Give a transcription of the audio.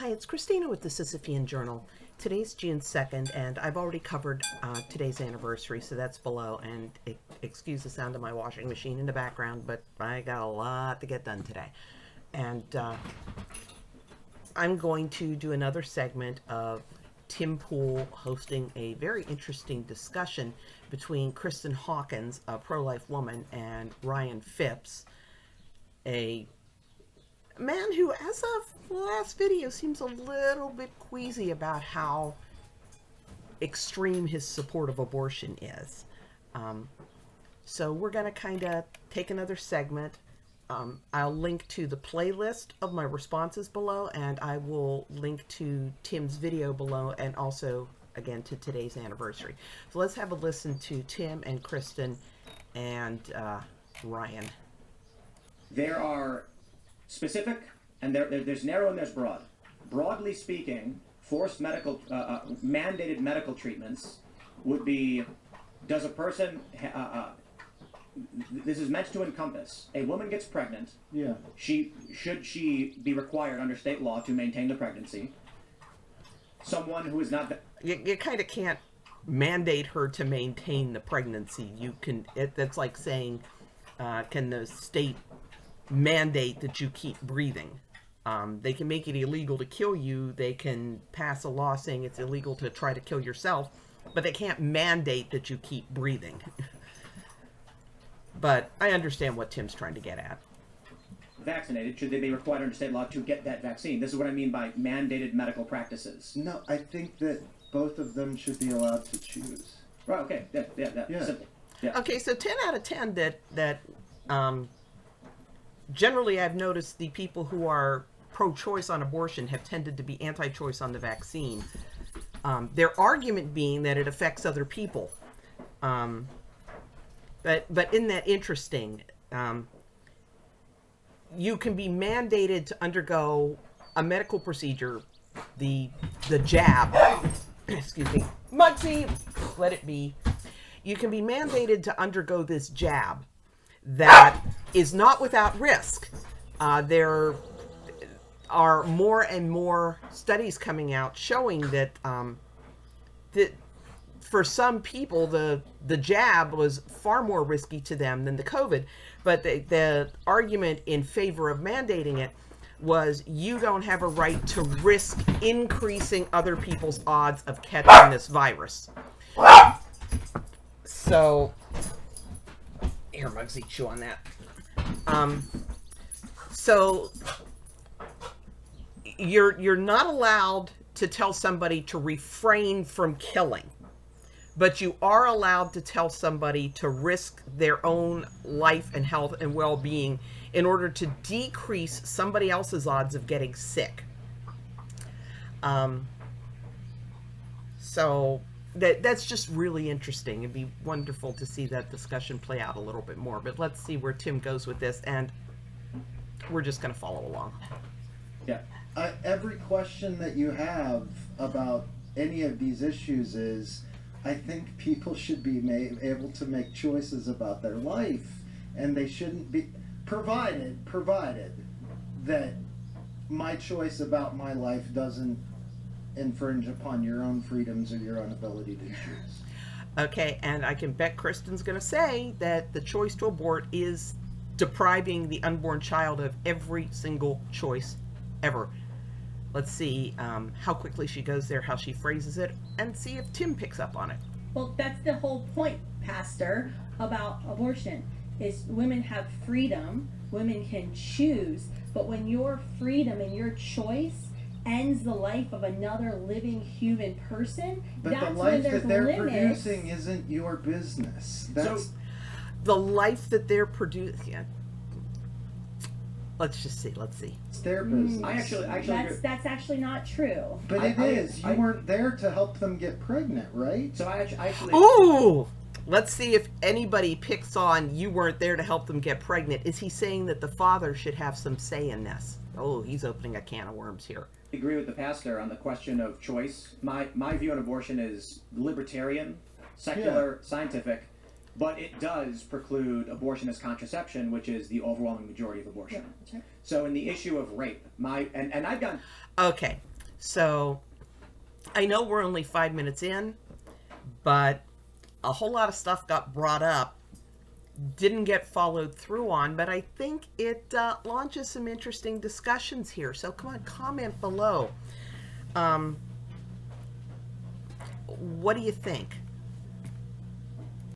Hi, it's Christina with the Sisyphean Journal. Today's June 2nd, and I've already covered today's anniversary, so that's below. And excuse the sound of my washing machine in the background, but I got a lot to get done today. And I'm going to do another segment of Tim Pool hosting a very interesting discussion between Kristan Hawkins, a pro-life woman, and Ryan Phipps, a man who, as of the last video, seems a little bit queasy about how extreme his support of abortion is. So we're going to kind of take another segment. I'll link to the playlist of my responses below, and I will link to Tim's video below, and also, again, to today's anniversary. So let's have a listen to Tim and Kristan and Ryan. There are specific, and there's narrow and there's broad. Broadly speaking, forced medical, mandated medical treatments would be, does a person, this is meant to encompass, a woman gets pregnant, should she be required under state law to maintain the pregnancy? Someone who is not... You kind of can't mandate her to maintain the pregnancy. You can, that's like saying, can the state mandate that you keep breathing? They can make it illegal to kill you. They can pass a law saying it's illegal to try to kill yourself, but they can't mandate that you keep breathing. But I understand what Tim's trying to get at. Vaccinated, should they be required under state law to get that vaccine? This is what I mean by mandated medical practices. No, I think that both of them should be allowed to choose. Right, okay, yeah. Simple. Yeah. Okay, so 10 out of 10 that generally I've noticed the people who are pro-choice on abortion have tended to be anti-choice on the vaccine. Their argument being that it affects other people. But isn't that interesting? You can be mandated to undergo a medical procedure, the jab. Excuse me, Mugsy, let it be. You can be mandated to undergo this jab that is not without risk. There are more and more studies coming out showing that that for some people the jab was far more risky to them than the COVID. But the argument in favor of mandating it was you don't have a right to risk increasing other people's odds of catching this virus. So, here, Muggsy, chew on that. So, you're not allowed to tell somebody to refrain from killing, but you are allowed to tell somebody to risk their own life and health and well-being in order to decrease somebody else's odds of getting sick. So that's just really interesting. It'd be wonderful to see that discussion play out a little bit more, but let's see where Tim goes with this, and we're just going to follow along. Yeah. Every question that you have about any of these issues is, I think people should be able to make choices about their life, and they shouldn't be provided that my choice about my life doesn't infringe upon your own freedoms or your own ability to choose. Okay, and I can bet Kristen's going to say that the choice to abort is depriving the unborn child of every single choice ever. Let's see how quickly she goes there, how she phrases it, and see if Tim picks up on it. Well, that's the whole point, Pastor, about abortion, is women have freedom, women can choose, but when your freedom and your choice ends the life of another living human person, but that's the when life there's that they're limits. producing isn't your business. The life that they're producing... Yeah. Let's see. It's their business. I actually that's actually not true. But it is. You weren't there to help them get pregnant, right? So I actually... Ooh! Let's see if anybody picks on you weren't there to help them get pregnant. Is he saying that the father should have some say in this? Oh, he's opening a can of worms here. I agree with the pastor on the question of choice. My view on abortion is libertarian, secular, scientific, but it does preclude abortion as contraception, which is the overwhelming majority of abortion. Yeah, that's right. So in the issue of rape, and I've done... Okay, So I know we're only 5 minutes in, but a whole lot of stuff got brought up, didn't get followed through on, but I think it launches some interesting discussions here. So come on, comment below. What do you think?